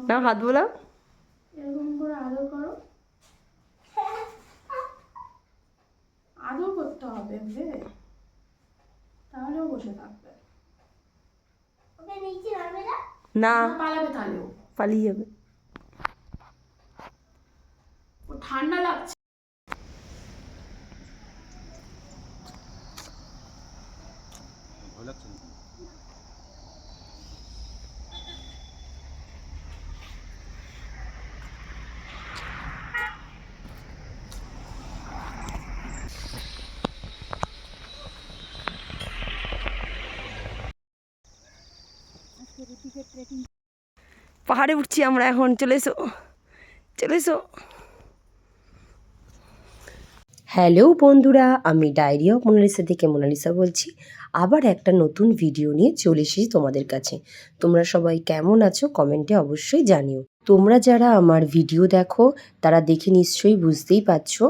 না হাত বোলাও, এরকম করে আদর করো। আদর করতে হবে রে, তাহলেও বসে থাকবে। না পালাবে তাহলেও, পালিয়ে যাবে। ও ঠান্ডা লাগছে। পাহাড়ে উঠছি আমরা এখন, চলে এসো চলে এসো। হ্যালো বন্ধুরা, আমি ডায়েরি অফ মোনালিসা থেকে মোনালিসা বলছি। আবার একটা নতুন ভিডিও নিয়ে চলে এসেছি তোমাদের কাছে। তোমরা সবাই কেমন আছো কমেন্টে অবশ্যই জানিও। তোমরা যারা আমার ভিডিও দেখো তারা দেখে নিশ্চয়ই বুঝতেই পারছো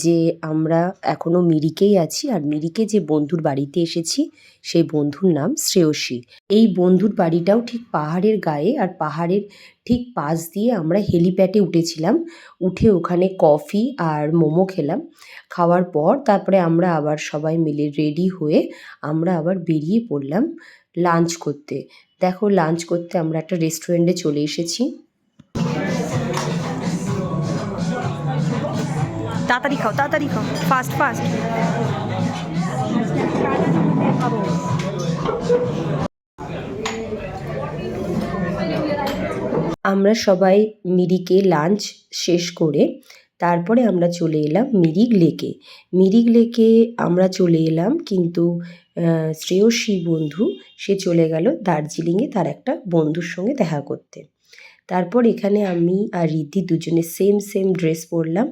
যে আমরা এখনও মিরিকেই আছি। আর মিরিকে যে বন্ধুর বাড়িতে এসেছি সেই বন্ধুর নাম শ্রেয়সী। এই বন্ধুর বাড়িটাও ঠিক পাহাড়ের গায়ে, আর পাহাড়ের ঠিক পাশ দিয়ে আমরা হেলিপ্যাডে উঠেছিলাম। উঠে ওখানে কফি আর মোমো খেলাম। খাওয়ার পর তারপরে আমরা আবার সবাই মিলে রেডি হয়ে আমরা আবার বেরিয়ে পড়লাম লাঞ্চ করতে। দেখো লাঞ্চ করতে আমরা একটা রেস্টুরেন্টে চলে এসেছি। তাড়াতাড়ি খাও, তাড়াতাড়ি খাও, ফাস্ট ফাস্ট। আমরা সবাই মিরিকে লাঞ্চ শেষ করে তারপরে আমরা চলে এলাম মিরিক লেকে। মিরিক লেকে আমরা চলে এলাম, কিন্তু শ্রেয়সী বন্ধু সে চলে গেল দার্জিলিংয়ে তার একটা বন্ধুর সঙ্গে দেখা করতে। তারপর এখানে আমি আর রিদ্ধি দুজনে সেম সেম ড্রেস পরলাম।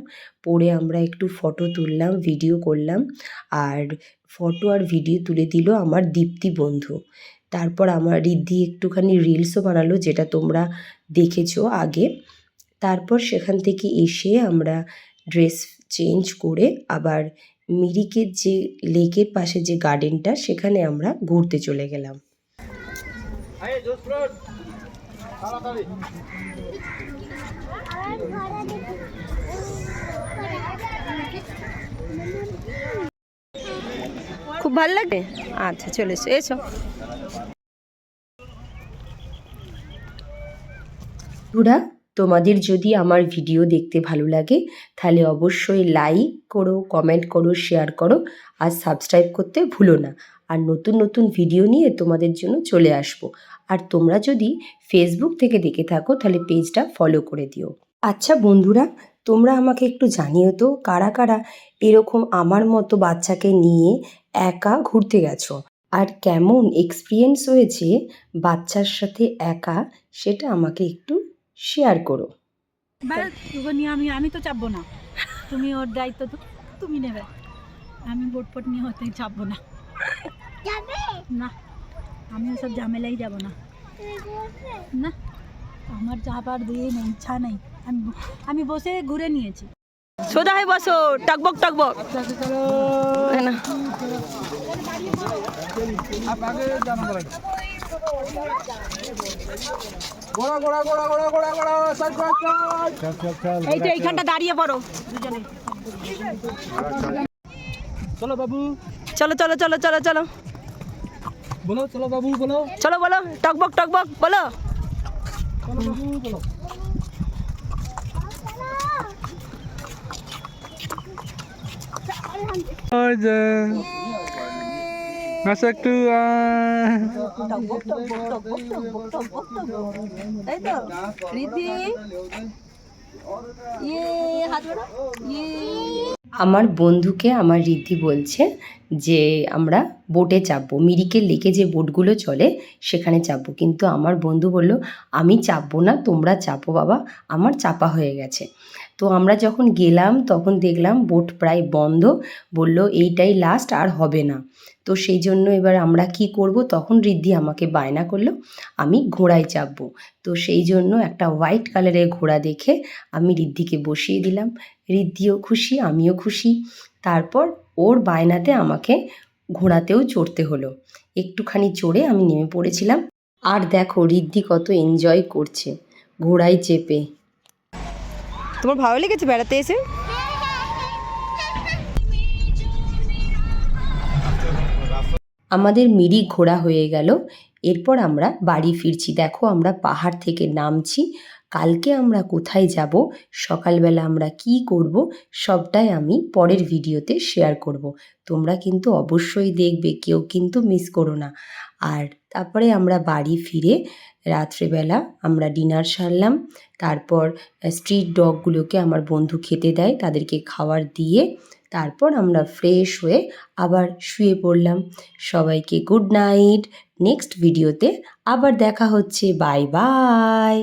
পরে আমরা একটু ফটো তুললাম, ভিডিও করলাম। আর ফটো আর ভিডিও তুলে দিল আমার দীপ্তি বন্ধু। তারপর আমার রিদ্ধি একটুখানি রিলসও বানালো, যেটা তোমরা দেখেছো আগে। তারপর সেখান থেকে এসে আমরা ড্রেস চেঞ্জ করে আবার মিরিকের যে লেকের পাশে যে গার্ডেনটা সেখানে আমরা ঘুরতে চলে গেলাম। খুব ভালো লাগে। আচ্ছা চলে এসো, এসো। বন্ধুরা, তোমাদের যদি আমার ভিডিও দেখতে ভালো লাগে তাহলে অবশ্যই লাইক করো, কমেন্ট করো, শেয়ার করো আর সাবস্ক্রাইব করতে ভুলো না। আর নতুন নতুন ভিডিও নিয়ে তোমাদের জন্য চলে আসবো। আর তোমরা যদি ফেসবুক থেকে দেখে থাকো তাহলে পেজটা ফলো করে দিও। আচ্ছা বন্ধুরা, তোমরা আমাকে একটু জানিও তো কারা কারা এরকম আমার মতো বাচ্চাকে নিয়ে একা ঘুরতে গেছো, আর কেমন এক্সপিরিয়েন্স হয়েছে বাচ্চার সাথে একা, সেটা আমাকে একটু শেয়ার করো। আমি তো চাপবো না, তুমি ওর দায়িত্ব তো তুমি নেবে। আমি বোটপট নিয়ে হতে চাপবো না, না আমি ওসব ঝামেলাই যাব না। না আমার যাবার দিয়ে নেই, ইচ্ছা নেই। আমি বসে ঘুরে নিয়েছি। সোজা হয়ে বসো, টকবক টকবক। না এই তো এইখানটা দাঁড়িয়ে পড়ো দুজনে। চলো বাবু, চলো চলো চলো চলো চলো বলো চলো বাবু, বলো চলো, বলো টকবক টকবক বলো। চলো বাবু, বলো। ওই যে আচ্ছা একটু তাই তো রিদ্ধি, আমার বন্ধুকে আমার রিদ্ধি বলছে যে আমরা বোটে চাপবো, মিরিকের লেকে যে বোটগুলো চলে সেখানে চাপবো। কিন্তু আমার বন্ধু বলল আমি চাপবো না, তোমরা চাপো বাবা, আমার চাপা হয়ে গেছে। তো আমরা যখন গেলাম তখন দেখলাম বোট প্রায় বন্ধ, বলল এইটাই লাস্ট, আর হবে না। তো সেই জন্য এবার আমরা কি করব, তখন রিদ্ধি আমাকে বায়না করলো আমি ঘোড়ায় চাপবো। তো সেই জন্য একটা হোয়াইট কালারের ঘোড়া দেখে আমি রিদ্ধিকে বসিয়ে দিলাম। রিদ্ধিও খুশি, আমিও খুশি। তারপর ওর বায়নাতে আমাকে ঘোড়াতেও চড়তে হলো। একটুখানি চড়ে আমি নেমে পড়েছিলাম। আর দেখো রিদ্ধি কত এনজয় করছে, ঘোড়ায় চেপে। তোমার ভালো লেগেছে বেড়াতে এসে? আমাদের মিরিক ঘোরা হয়ে গেল। এরপর আমরা বাড়ি ফিরছি। দেখো আমরা পাহাড় থেকে নামছি। কালকে আমরা কোথায় যাব, সকালবেলা আমরা কি করব, সবটাই আমি পরের ভিডিওতে শেয়ার করব। তোমরা কিন্তু অবশ্যই দেখবে, কেউ কিন্তু মিস করো না। আর তারপরে আমরা বাড়ি ফিরে রাত্রেবেলা আমরা ডিনার সারলাম। তারপর স্ট্রিট ডগগুলোকে আমার বন্ধু খেতে দেয়, তাদেরকে খাবার দিয়ে তারপর আমরা ফ্রেশ হয়ে আবার শুয়ে পড়লাম। সবাইকে গুড নাইট। নেক্সট ভিডিওতে আবার দেখা হচ্ছে। Bye bye.